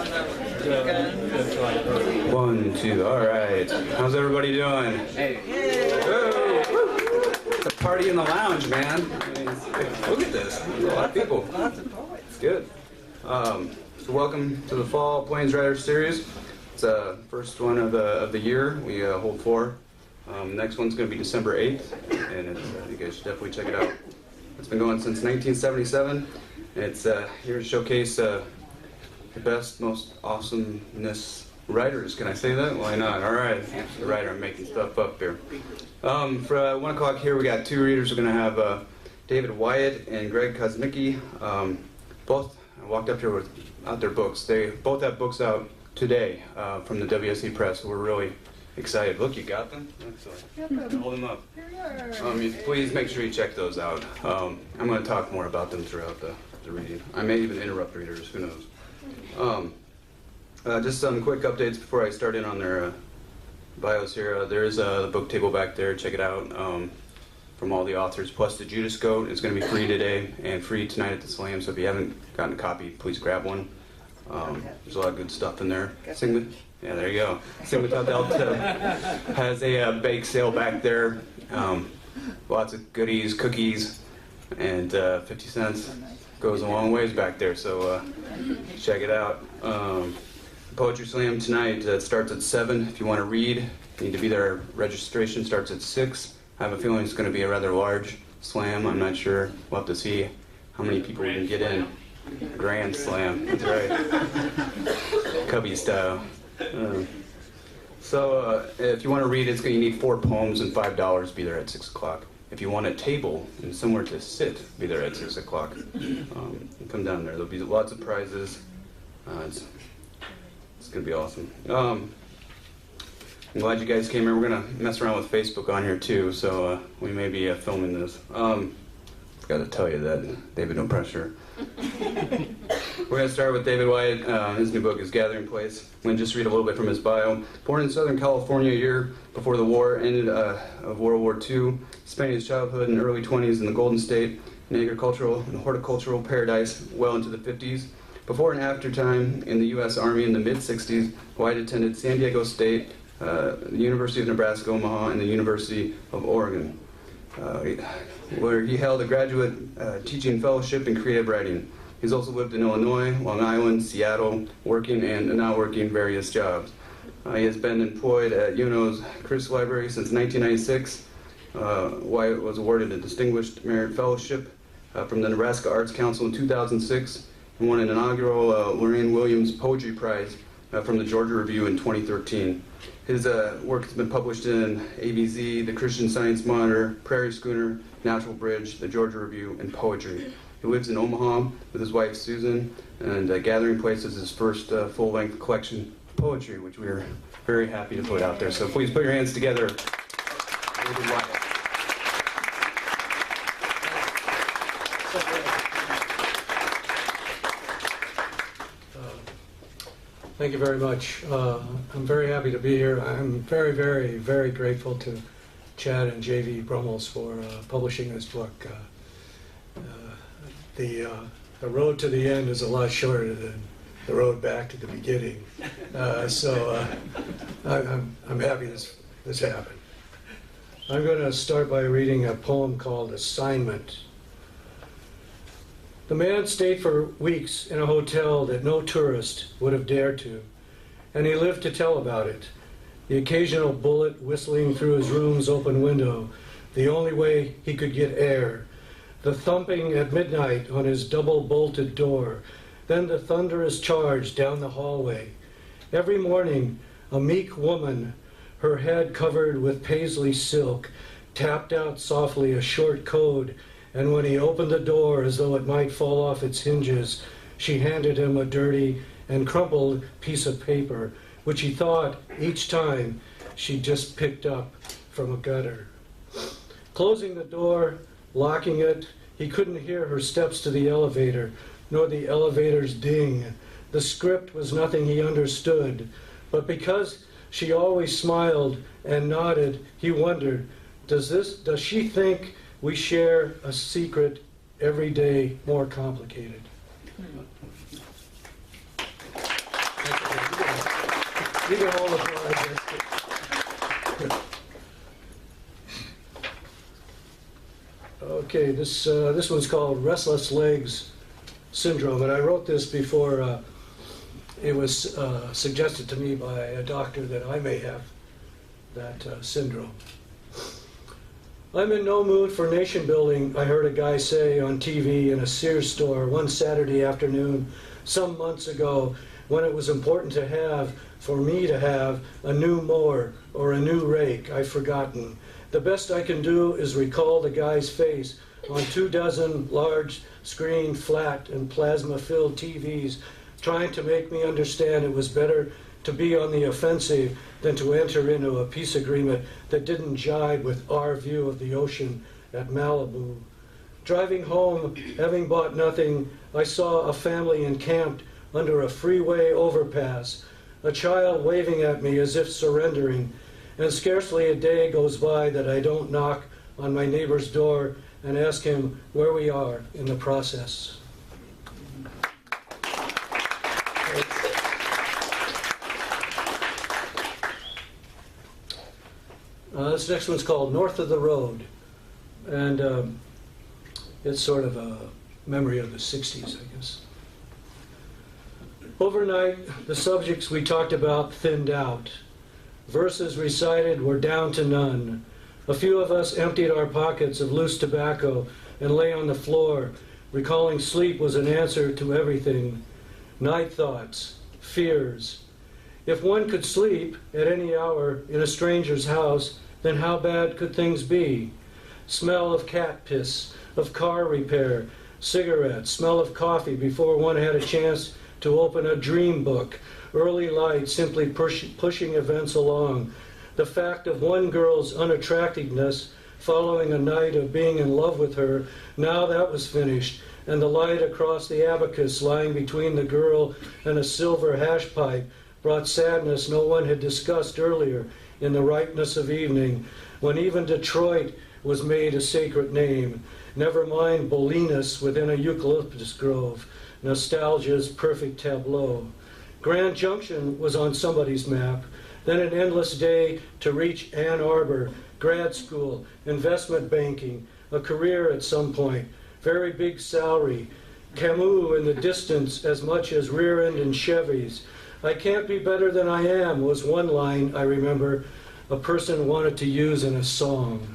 1, 2, all right. How's everybody doing? Hey. Whoa. It's a party in the lounge, man. I mean, look at this. There's a lot of people. It's good. So welcome to the Fall Plains Rider Series. It's the first one of the year. We hold 4. Next one's going to be December 8th, and you guys should definitely check it out. It's been going since 1977. And it's here to showcase the best, most awesomeness writers. Can I say that? Why not? All right. The writer, I'm making stuff up here. For 1 o'clock here, we got 2 readers. We're going to have David Wyatt and Greg Kosmicki. Both walked up here without their books. They both have books out today from the WSC Press. We're really excited. Look, you got them? Excellent. Hold them up. Please make sure you check those out. I'm going to talk more about them throughout the reading. I may even interrupt readers. Who knows? Just some quick updates before I start in on their bios here. There's the book table back there. Check it out. From all the authors, plus the Judas Goat is going to be free today and free tonight at the Slam. So if you haven't gotten a copy, please grab one. There's a lot of good stuff in there. Yeah, there you go. Sing Without Delta has a bake sale back there. Lots of goodies, cookies, and 50 cents goes a long ways back there. So check it out. Poetry Slam tonight starts at 7. If you want to read, you need to be there. Registration starts at 6. I have a feeling it's going to be a rather large slam. I'm not sure. We'll have to see how many people we can get in. Grand Slam. That's right. Cubby style. So if you want to read, you need 4 poems and $5. Be there at 6 o'clock. If you want a table and somewhere to sit, be there at 6 o'clock. Come down there. There'll be lots of prizes. It's going to be awesome. I'm glad you guys came here. We're going to mess around with Facebook on here too, so we may be filming this. Got to tell you that, David, no pressure. We're going to start with David Wyatt. His new book is Gathering Place. I'm going to just read a little bit from his bio. Born in Southern California a year before the war ended of World War II, spending his childhood and early 20s in the Golden State, an agricultural and horticultural paradise well into the 50s. Before and after time in the U.S. Army in the mid-60s, Wyatt attended San Diego State, the University of Nebraska, Omaha, and the University of Oregon, where he held a graduate teaching fellowship in creative writing. He's also lived in Illinois, Long Island, Seattle, working and now working various jobs. He has been employed at UNO's Criss Library since 1996. Wyatt was awarded a Distinguished Merit Fellowship from the Nebraska Arts Council in 2006 and won an inaugural Loraine Williams Poetry Prize from the Georgia Review in 2013. His work has been published in ABZ, the Christian Science Monitor, Prairie Schooner, Natural Bridge, the Georgia Review, and Poetry. He lives in Omaha with his wife Susan, and Gathering Place is his first full-length collection of poetry, which we are very happy to put out there. So please put your hands together. David Wyatt. Thank you very much. I'm very happy to be here. I'm very, very, very grateful to Chad and J.V. Brummels for publishing this book. The road to the end is a lot shorter than the road back to the beginning. So I'm happy this happened. I'm going to start by reading a poem called Assignment. The man stayed for weeks in a hotel that no tourist would have dared to, and he lived to tell about it. The occasional bullet whistling through his room's open window, the only way he could get air. The thumping at midnight on his double-bolted door, then the thunderous charge down the hallway. Every morning, a meek woman, her head covered with paisley silk, tapped out softly a short code, and when he opened the door as though it might fall off its hinges, she handed him a dirty and crumpled piece of paper, which he thought each time she'd just picked up from a gutter. Closing the door, locking it, he couldn't hear her steps to the elevator, nor the elevator's ding. The script was nothing he understood, but because she always smiled and nodded, he wondered, does she think we share a secret every day more complicated? You can hold applause. Okay, this one's called Restless Legs Syndrome, and I wrote this before it was suggested to me by a doctor that I may have that syndrome. I'm in no mood for nation building, I heard a guy say on TV in a Sears store one Saturday afternoon some months ago, when it was important for me to have a new mower or a new rake. I've forgotten. The best I can do is recall the guy's face on 24 large screen, flat and plasma-filled TVs, trying to make me understand it was better to be on the offensive than to enter into a peace agreement that didn't jibe with our view of the ocean at Malibu. Driving home, having bought nothing, I saw a family encamped under a freeway overpass, a child waving at me as if surrendering, and scarcely a day goes by that I don't knock on my neighbor's door and ask him where we are in the process. This next one's called North of the Road, and it's sort of a memory of the 60s, I guess. Overnight, the subjects we talked about thinned out. Verses recited were down to none. A few of us emptied our pockets of loose tobacco and lay on the floor, recalling sleep was an answer to everything. Night thoughts, fears. If one could sleep at any hour in a stranger's house, then how bad could things be? Smell of cat piss, of car repair, cigarettes, smell of coffee before one had a chance to open a dream book, early light simply pushing events along. The fact of one girl's unattractiveness following a night of being in love with her, now that was finished, and the light across the abacus lying between the girl and a silver hash pipe brought sadness no one had discussed earlier in the ripeness of evening, when even Detroit was made a sacred name. Never mind Bolinas within a eucalyptus grove, nostalgia's perfect tableau. Grand Junction was on somebody's map, then an endless day to reach Ann Arbor, grad school, investment banking, a career at some point, very big salary, Camus in the distance as much as rear end and Chevys. I can't be better than I am was one line I remember a person wanted to use in a song.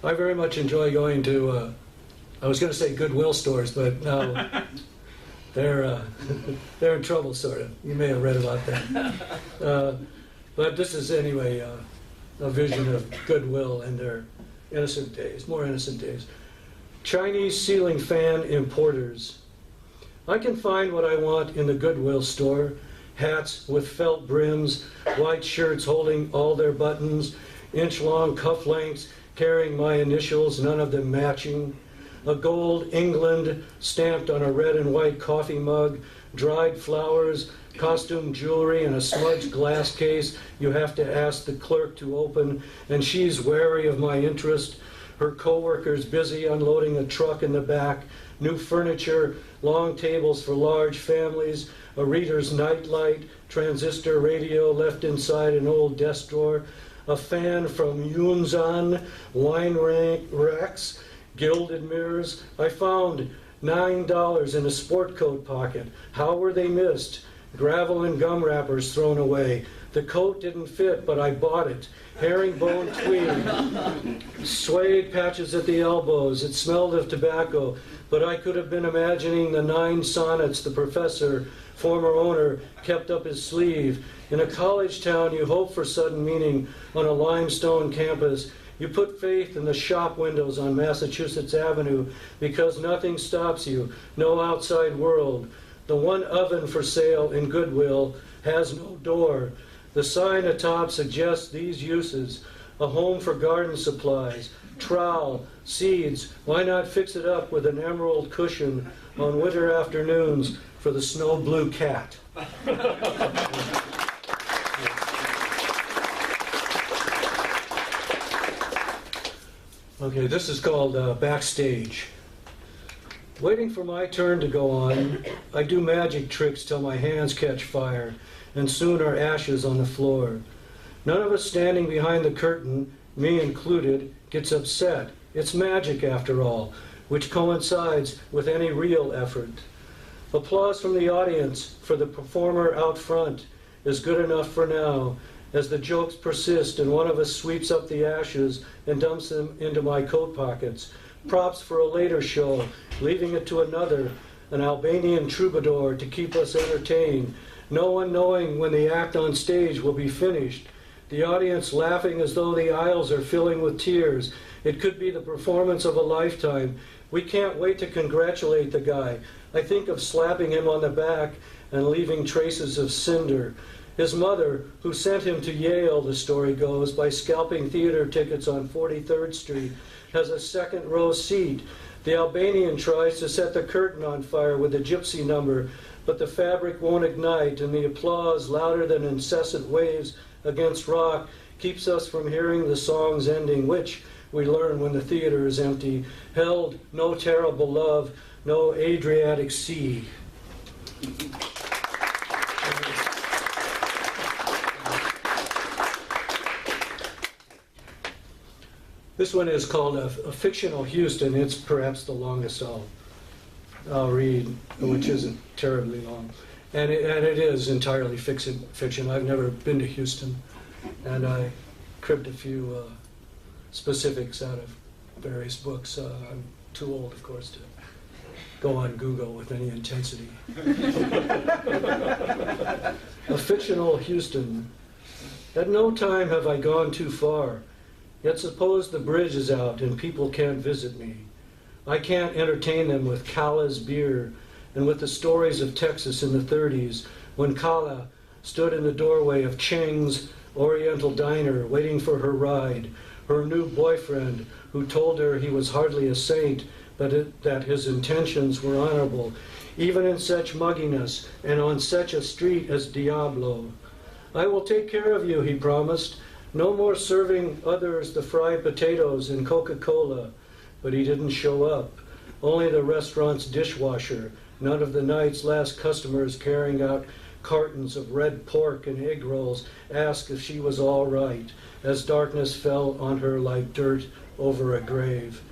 I very much enjoy going to, I was going to say Goodwill stores, but no, they're in trouble, sort of. You may have read about that. But this is anyway a vision of Goodwill in their innocent days, more innocent days. Chinese ceiling fan importers. I can find what I want in the Goodwill store. Hats with felt brims, white shirts holding all their buttons, inch-long cuff lengths carrying my initials, none of them matching. A gold England stamped on a red and white coffee mug, dried flowers, costume jewelry, and a smudged glass case you have to ask the clerk to open, and she's wary of my interest. Her co-workers busy unloading a truck in the back, new furniture, long tables for large families, a reader's nightlight, transistor radio left inside an old desk drawer, a fan from Yunzan, wine racks, gilded mirrors. I found $9 in a sport coat pocket. How were they missed? Gravel and gum wrappers thrown away. The coat didn't fit, but I bought it. Herringbone tweed, suede patches at the elbows. It smelled of tobacco, but I could have been imagining the 9 sonnets the professor, former owner, kept up his sleeve. In a college town, you hope for sudden meaning. On a limestone campus, you put faith in the shop windows on Massachusetts Avenue because nothing stops you, no outside world. The one oven for sale in Goodwill has no door. The sign atop suggests these uses: a home for garden supplies, trowel, seeds. Why not fix it up with an emerald cushion on winter afternoons for the snow blue cat? Okay, this is called Backstage. Waiting for my turn to go on, I do magic tricks till my hands catch fire, and soon are ashes on the floor. None of us standing behind the curtain, me included, gets upset. It's magic after all, which coincides with any real effort. Applause from the audience for the performer out front is good enough for now, as the jokes persist and one of us sweeps up the ashes and dumps them into my coat pockets. Props for a later show, leaving it to another, an Albanian troubadour to keep us entertained, no one knowing when the act on stage will be finished. The audience laughing as though the aisles are filling with tears. It could be the performance of a lifetime. We can't wait to congratulate the guy. I think of slapping him on the back and leaving traces of cinder. His mother, who sent him to Yale, the story goes, by scalping theater tickets on 43rd Street, has a second row seat. The Albanian tries to set the curtain on fire with a gypsy number, but the fabric won't ignite, and the applause, louder than incessant waves against rock, keeps us from hearing the song's ending, which we learn when the theater is empty. Held no terrible love, no Adriatic Sea. This one is called a fictional Houston. It's perhaps the longest I'll read, which isn't terribly long. And it is entirely fiction. I've never been to Houston, and I cribbed a few specifics out of various books. I'm too old, of course, to go on Google with any intensity. A fictional Houston. At no time have I gone too far. Yet suppose the bridge is out and people can't visit me. I can't entertain them with Kala's beer and with the stories of Texas in the 30s when Kala stood in the doorway of Cheng's Oriental Diner waiting for her ride, her new boyfriend who told her he was hardly a saint but that his intentions were honorable, even in such mugginess and on such a street as Diablo. I will take care of you, he promised. No more serving others the fried potatoes and Coca-Cola, but he didn't show up. Only the restaurant's dishwasher, none of the night's last customers carrying out cartons of red pork and egg rolls, asked if she was all right, as darkness fell on her like dirt over a grave.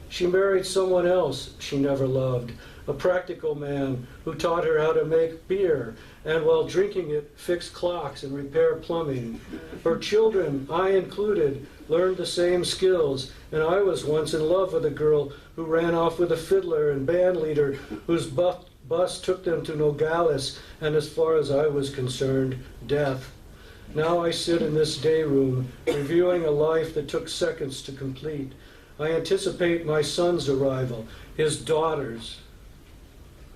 She married someone else she never loved, a practical man who taught her how to make beer, and while drinking it, fix clocks and repair plumbing. Her children, I included, learned the same skills, and I was once in love with a girl who ran off with a fiddler and band leader whose bus took them to Nogales, and as far as I was concerned, death. Now I sit in this day room, reviewing a life that took seconds to complete. I anticipate my son's arrival, his daughter's.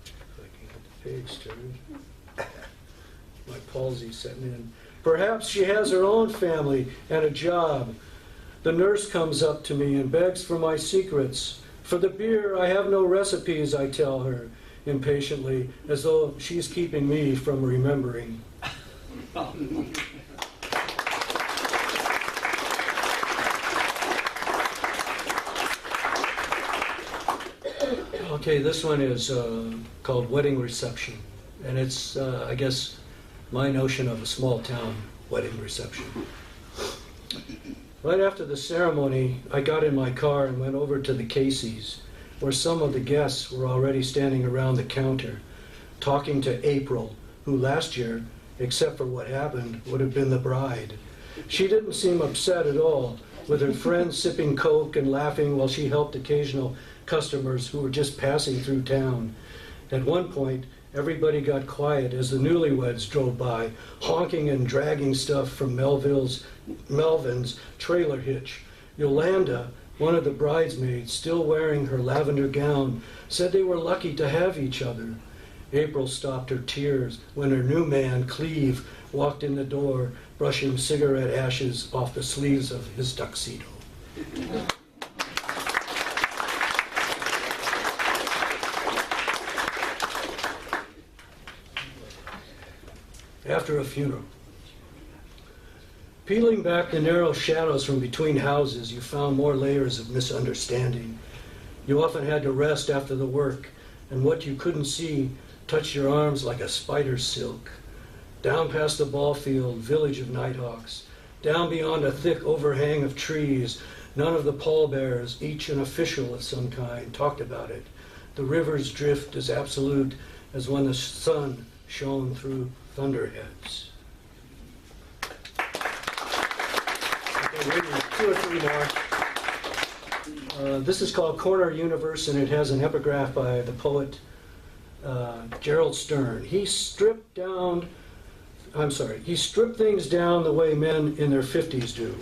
If I can get the page turned. My palsy setting in. Perhaps she has her own family and a job. The nurse comes up to me and begs for my secrets. For the beer, I have no recipes, I tell her, impatiently, as though she's keeping me from remembering. Okay, this one is called Wedding Reception, and it's, I guess, my notion of a small town wedding reception. Right after the ceremony, I got in my car and went over to the Casey's, where some of the guests were already standing around the counter, talking to April, who last year, except for what happened, would have been the bride. She didn't seem upset at all, with her friends sipping Coke and laughing while she helped occasional customers who were just passing through town. At one point, everybody got quiet as the newlyweds drove by, honking and dragging stuff from Melvin's trailer hitch. Yolanda, one of the bridesmaids, still wearing her lavender gown, said they were lucky to have each other. April stopped her tears when her new man, Cleve, walked in the door, brushing cigarette ashes off the sleeves of his tuxedo. After a funeral. Peeling back the narrow shadows from between houses, you found more layers of misunderstanding. You often had to rest after the work, and what you couldn't see touched your arms like a spider's silk. Down past the ball field, village of nighthawks. Down beyond a thick overhang of trees, none of the pallbearers, each an official of some kind, talked about it. The river's drift as absolute as when the sun shone through thunderheads. Okay, maybe 2 or 3 more. This is called Corner Universe, and it has an epigraph by the poet Gerald Stern. He stripped things down the way men in their 50s do.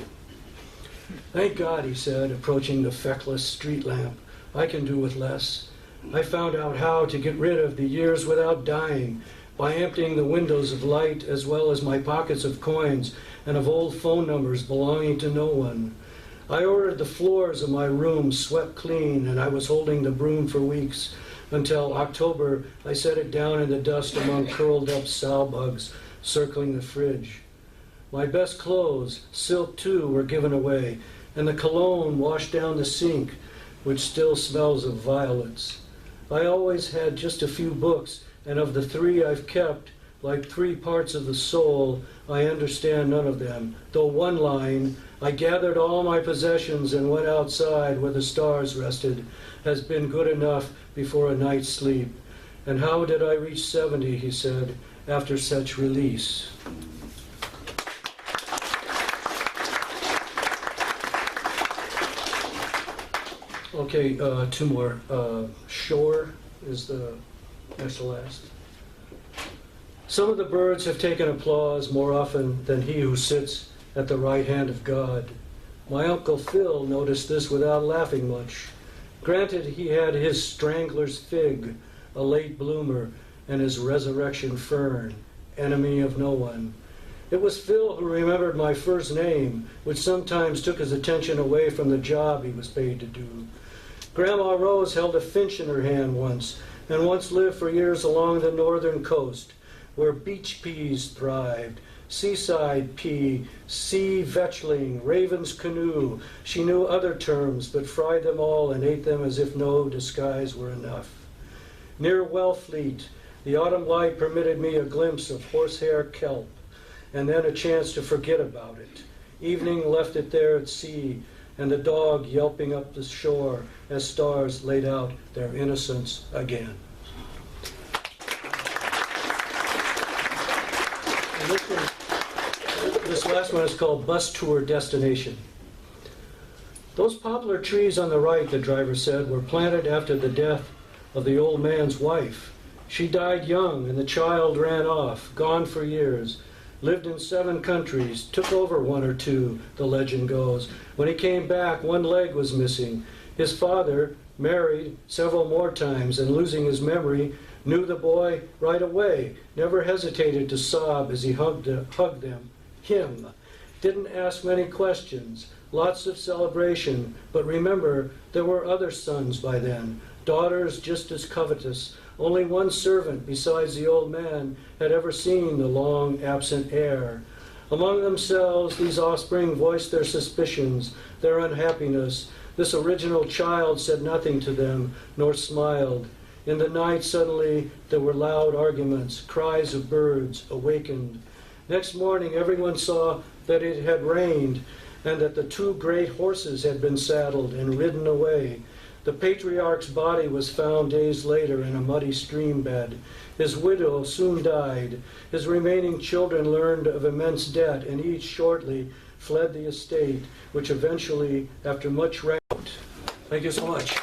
Thank God, he said, approaching the feckless street lamp, I can do with less. I found out how to get rid of the years without dying by emptying the windows of light as well as my pockets of coins and of old phone numbers belonging to no one. I ordered the floors of my room swept clean, and I was holding the broom for weeks until October I set it down in the dust among curled up sow bugs circling the fridge. My best clothes, silk too, were given away, and the cologne washed down the sink, which still smells of violets. I always had just a few books, and of the 3 I've kept, like 3 parts of the soul, I understand none of them, though one line, I gathered all my possessions and went outside where the stars rested, has been good enough before a night's sleep. And how did I reach 70, he said, after such release? Okay, 2 more. Shore is the next to last. Some of the birds have taken applause more often than he who sits at the right hand of God. My Uncle Phil noticed this without laughing much. Granted, he had his strangler's fig, a late bloomer, and his resurrection fern, enemy of no one. It was Phil who remembered my first name, which sometimes took his attention away from the job he was paid to do. Grandma Rose held a finch in her hand once, and once lived for years along the northern coast, where beach peas thrived, seaside pea, sea vetchling, raven's canoe. She knew other terms, but fried them all and ate them as if no disguise were enough. Near Wellfleet, the autumn light permitted me a glimpse of horsehair kelp, and then a chance to forget about it. Evening left it there at sea, and the dog yelping up the shore as stars laid out their innocence again. And this last one is called Bus Tour Destination. Those poplar trees on the right, the driver said, were planted after the death of the old man's wife. She died young, and the child ran off, gone for years. Lived in 7 countries, took over 1 or 2, the legend goes. When he came back, 1 leg was missing. His father, married several more times and losing his memory, knew the boy right away, never hesitated to sob as he hugged them. Him. Didn't ask many questions, lots of celebration, but remember, there were other sons by then, daughters just as covetous. Only 1 servant, besides the old man, had ever seen the long absent heir. Among themselves, these offspring voiced their suspicions, their unhappiness. This original child said nothing to them, nor smiled. In the night, suddenly, there were loud arguments, cries of birds awakened. Next morning, everyone saw that it had rained, and that the 2 great horses had been saddled and ridden away. The patriarch's body was found days later in a muddy stream bed. His widow soon died. His remaining children learned of immense debt, and each shortly fled the estate, which eventually, after much rout. Thank you so much.